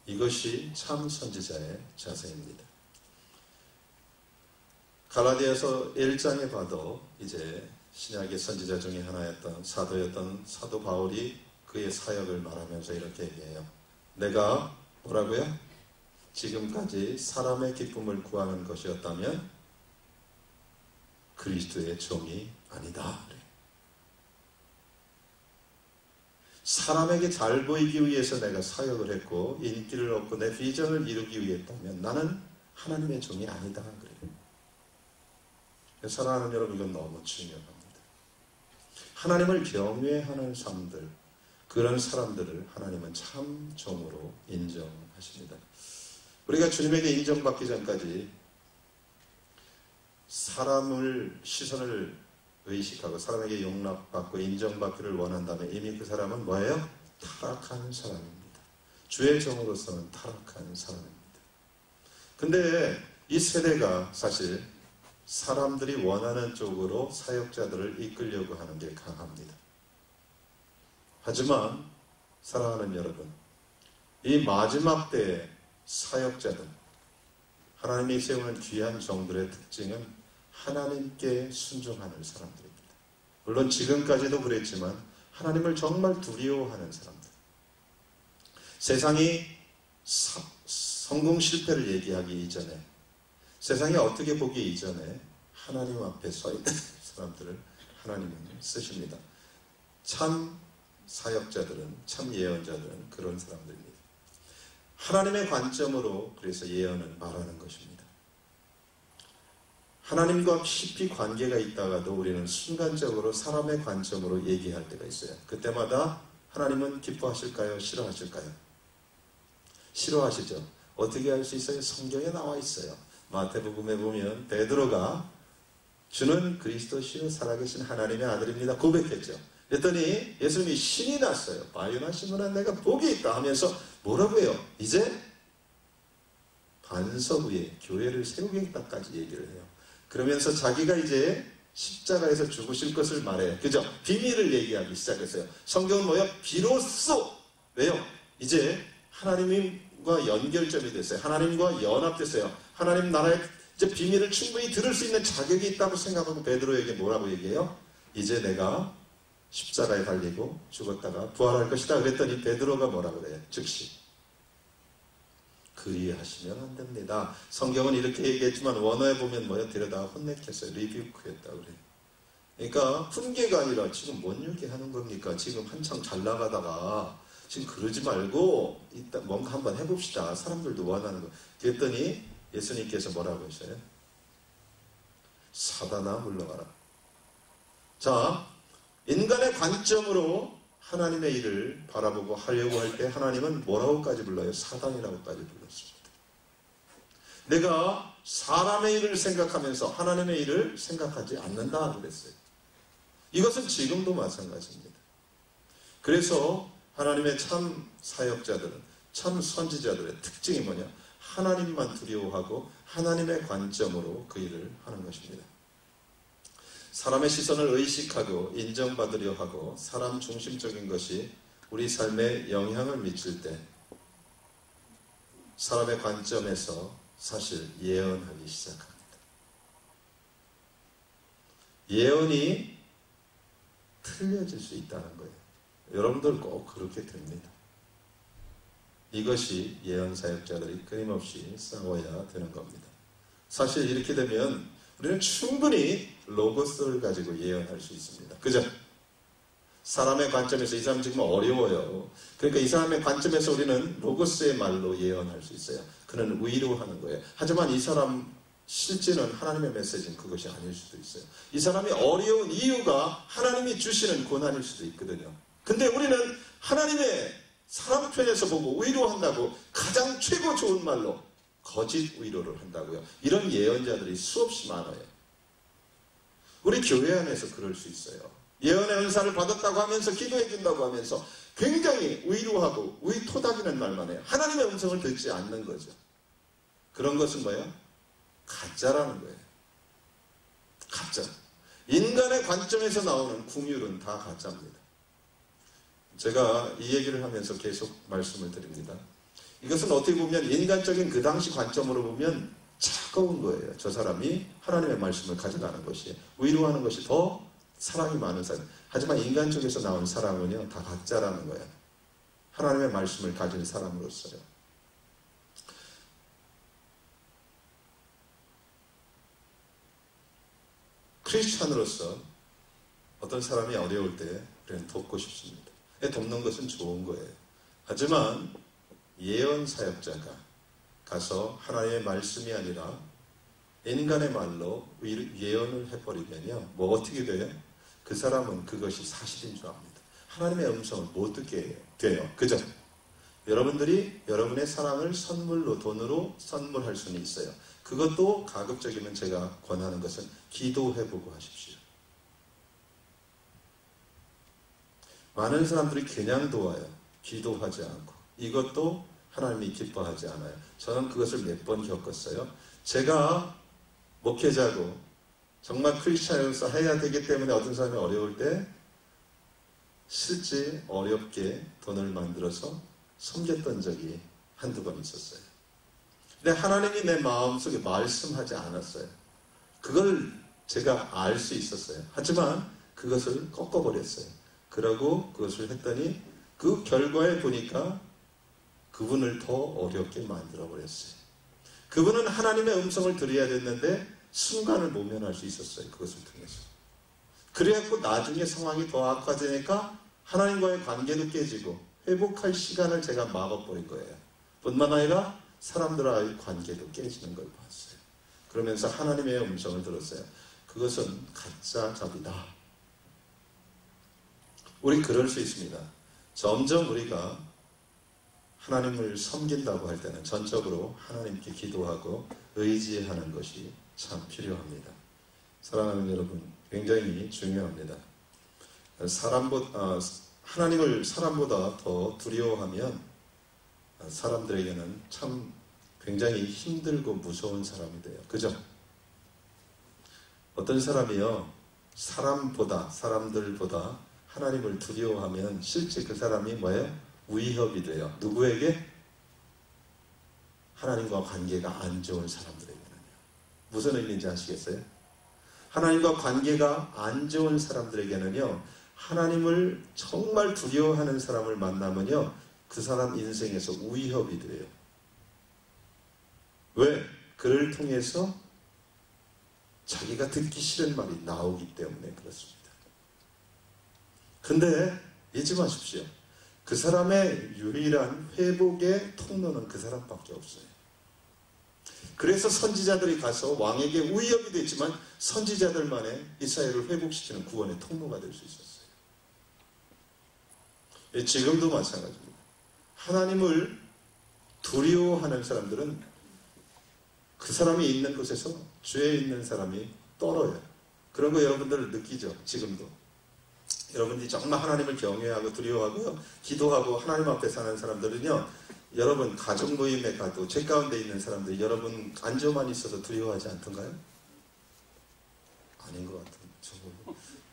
이것이 참 선지자의 자세입니다. 갈라디아서 1장에 봐도 이제 신약의 선지자 중에 하나였던 사도였던 사도 바울이 그의 사역을 말하면서 이렇게 얘기해요. 내가 뭐라고요? 지금까지 사람의 기쁨을 구하는 것이었다면 그리스도의 종이 아니다. 그래. 사람에게 잘 보이기 위해서 내가 사역을 했고 인기를 얻고 내 비전을 이루기 위했다면 나는 하나님의 종이 아니다. 그래요. 사랑하는 여러분, 이건 너무 중요합니다. 하나님을 경외하는 사람들, 그런 사람들을 하나님은 참 종으로 인정하십니다. 우리가 주님에게 인정받기 전까지 사람을 시선을 의식하고 사람에게 용납받고 인정받기를 원한다면 이미 그 사람은 뭐예요? 타락한 사람입니다. 주의 종으로서는 타락한 사람입니다. 근데 이 세대가 사실 사람들이 원하는 쪽으로 사역자들을 이끌려고 하는 게 강합니다. 하지만 사랑하는 여러분, 이 마지막 때의 사역자들, 하나님이 세우는 귀한 종들의 특징은 하나님께 순종하는 사람들입니다. 물론 지금까지도 그랬지만 하나님을 정말 두려워하는 사람들. 세상이 성공 실패를 얘기하기 이전에, 세상이 어떻게 보기 이전에 하나님 앞에 서 있는 사람들을 하나님은 쓰십니다. 참 사역자들은, 참 예언자들은 그런 사람들입니다. 하나님의 관점으로 그래서 예언을 말하는 것입니다. 하나님과 깊이 관계가 있다가도 우리는 순간적으로 사람의 관점으로 얘기할 때가 있어요. 그때마다 하나님은 기뻐하실까요? 싫어하실까요? 싫어하시죠. 어떻게 할 수 있어요? 성경에 나와 있어요. 마태복음에 보면 베드로가 주는 그리스도시요 살아계신 하나님의 아들입니다 고백했죠. 그랬더니 예수님이 신이 났어요. 바요나 시몬아 내가 복이 있다 하면서 뭐라고 해요? 이제 반석 위에 교회를 세우겠다까지 얘기를 해요. 그러면서 자기가 이제 십자가에서 죽으실 것을 말해요. 그죠? 비밀을 얘기하기 시작했어요. 성경은 뭐예요? 비로소 왜요? 이제 하나님과 연결점이 됐어요. 하나님과 연합됐어요. 하나님 나라의 이제 비밀을 충분히 들을 수 있는 자격이 있다고 생각하고 베드로에게 뭐라고 얘기해요? 이제 내가 십자가에 달리고 죽었다가 부활할 것이다. 그랬더니 베드로가 뭐라고 그래요? 즉시 그리하시면 안 됩니다. 성경은 이렇게 얘기했지만 원어에 보면 뭐예요? 데려다가 혼내켰어요. 리뷰크였다고 그래요. 그러니까 훈계가 아니라 지금 뭔 얘기하는 겁니까? 지금 한창 잘 나가다가 지금 그러지 말고 일단 뭔가 한번 해봅시다. 사람들도 원하는 거. 그랬더니 예수님께서 뭐라고 하셔요? 사단아 물러가라. 자, 인간의 관점으로 하나님의 일을 바라보고 하려고 할 때 하나님은 뭐라고까지 불러요? 사단이라고까지 불렀습니다. 내가 사람의 일을 생각하면서 하나님의 일을 생각하지 않는다 그랬어요. 이것은 지금도 마찬가지입니다. 그래서 하나님의 참 사역자들은, 참 선지자들의 특징이 뭐냐? 하나님만 두려워하고 하나님의 관점으로 그 일을 하는 것입니다. 사람의 시선을 의식하고 인정받으려 하고 사람 중심적인 것이 우리 삶에 영향을 미칠 때 사람의 관점에서 사실 예언하기 시작합니다. 예언이 틀려질 수 있다는 거예요. 여러분들 꼭 그렇게 됩니다. 이것이 예언사역자들이 끊임없이 싸워야 되는 겁니다. 사실 이렇게 되면 우리는 충분히 로고스를 가지고 예언할 수 있습니다. 그죠? 사람의 관점에서 이 사람 지금 어려워요. 그러니까 이 사람의 관점에서 우리는 로고스의 말로 예언할 수 있어요. 그는 위로하는 거예요. 하지만 이 사람 실제는 하나님의 메시지는 그것이 아닐 수도 있어요. 이 사람이 어려운 이유가 하나님이 주시는 고난일 수도 있거든요. 근데 우리는 하나님의 사람 편에서 보고 위로한다고 가장 최고 좋은 말로 거짓 위로를 한다고요. 이런 예언자들이 수없이 많아요. 우리 교회 안에서 그럴 수 있어요. 예언의 은사를 받았다고 하면서 기도해 준다고 하면서 굉장히 위로하고 토닥이는 말만 해요. 하나님의 음성을 듣지 않는 거죠. 그런 것은 뭐예요? 가짜라는 거예요. 가짜. 인간의 관점에서 나오는 궁율은 다 가짜입니다. 제가 이 얘기를 하면서 계속 말씀을 드립니다. 이것은 어떻게 보면 인간적인 그 당시 관점으로 보면 차가운 거예요. 저 사람이 하나님의 말씀을 가져가는 것이, 위로하는 것이 더 사랑이 많은 사람. 하지만 인간 쪽에서 나온 사랑은요, 다 가짜라는 거예요. 하나님의 말씀을 가진 사람으로서요. 크리스찬으로서 어떤 사람이 어려울 때 그냥 돕고 싶습니다. 돕는 것은 좋은 거예요. 하지만 예언 사역자가 가서 하나님의 말씀이 아니라 인간의 말로 예언을 해버리면요, 뭐 어떻게 돼요? 그 사람은 그것이 사실인 줄 압니다. 하나님의 음성을 못 듣게 돼요. 그죠? 여러분들이 여러분의 사랑을 선물로, 돈으로 선물할 수는 있어요. 그것도 가급적이면 제가 권하는 것은 기도해보고 하십시오. 많은 사람들이 그냥 도와요. 기도하지 않고. 이것도 하나님이 기뻐하지 않아요. 저는 그것을 몇 번 겪었어요. 제가 목회자고 정말 크리스찬으로서 해야 되기 때문에 어떤 사람이 어려울 때 실제 어렵게 돈을 만들어서 섬겼던 적이 한두 번 있었어요. 근데 하나님이 내 마음속에 말씀하지 않았어요. 그걸 제가 알 수 있었어요. 하지만 그것을 꺾어버렸어요. 그러고 그것을 했더니 그 결과에 보니까 그분을 더 어렵게 만들어버렸어요. 그분은 하나님의 음성을 들어야 됐는데 순간을 모면할 수 있었어요. 그것을 통해서. 그래갖고 나중에 상황이 더 악화되니까 하나님과의 관계도 깨지고 회복할 시간을 제가 막아버린 거예요. 뿐만 아니라 사람들과의 관계도 깨지는 걸 봤어요. 그러면서 하나님의 음성을 들었어요. 그것은 가짜 잡이다. 우리 그럴 수 있습니다. 점점 우리가 하나님을 섬긴다고 할 때는 전적으로 하나님께 기도하고 의지하는 것이 참 필요합니다. 사랑하는 여러분, 굉장히 중요합니다. 하나님을 사람보다 더 두려워하면 사람들에게는 참 굉장히 힘들고 무서운 사람이 돼요. 그죠? 어떤 사람이요, 사람들보다 하나님을 두려워하면 실제 그 사람이 뭐예요? 위협이 돼요. 누구에게? 하나님과 관계가 안 좋은 사람들에게는요. 무슨 의미인지 아시겠어요? 하나님과 관계가 안 좋은 사람들에게는요, 하나님을 정말 두려워하는 사람을 만나면요, 그 사람 인생에서 위협이 돼요. 왜? 그를 통해서 자기가 듣기 싫은 말이 나오기 때문에 그렇습니다. 근데 잊지 마십시오. 그 사람의 유일한 회복의 통로는 그 사람밖에 없어요. 그래서 선지자들이 가서 왕에게 위협이 됐지만 선지자들만의 이스라엘을 회복시키는 구원의 통로가 될 수 있었어요. 지금도 마찬가지입니다. 하나님을 두려워하는 사람들은 그 사람이 있는 곳에서 죄에 있는 사람이 떨어요. 그런 거 여러분들 느끼죠? 지금도. 여러분들이 정말 하나님을 경외하고 두려워하고요, 기도하고 하나님 앞에 사는 사람들은요, 여러분 가족 모임에 가도 죄 가운데 있는 사람들이 여러분 안주만 있어서 두려워하지 않던가요? 아닌 것 같아요.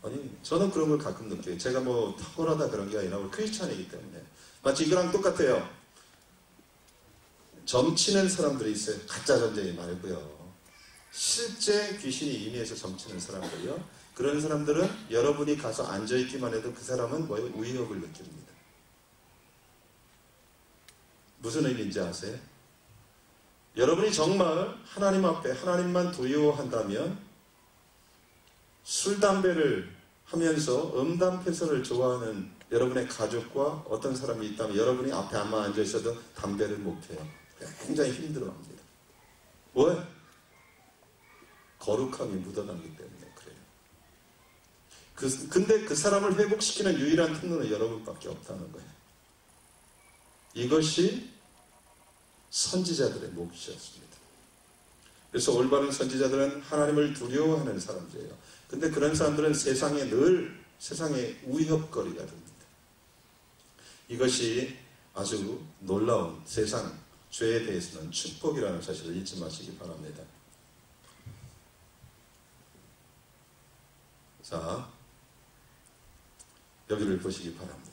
아니, 저는 그런 걸 가끔 느껴요. 제가 뭐 탁월하다 그런 게 아니라 크리스찬이기 때문에. 마치 이거랑 똑같아요. 점치는 사람들이 있어요. 가짜 전쟁이 말고요. 실제 귀신이 임의해서 점치는 사람들이요. 그런 사람들은 여러분이 가서 앉아있기만 해도 그 사람은 뭐예요? 위협을 느낍니다. 무슨 의미인지 아세요? 여러분이 정말 하나님 앞에 하나님만 두려워한다면 술, 담배를 하면서 음담패설을 좋아하는 여러분의 가족과 어떤 사람이 있다면 여러분이 앞에 아마 앉아있어도 담배를 못 펴요. 굉장히 힘들어합니다. 왜? 거룩함이 묻어나기 때문에 그래요. 근데 그 사람을 회복시키는 유일한 통로는 여러분밖에 없다는 거예요. 이것이 선지자들의 몫이었습니다. 그래서 올바른 선지자들은 하나님을 두려워하는 사람들이에요. 근데 그런 사람들은 세상에 늘 세상의 위협거리가 됩니다. 이것이 아주 놀라운 세상 죄에 대해서는 축복이라는 사실을 잊지 마시기 바랍니다. 자, 여기를 보시기 바랍니다.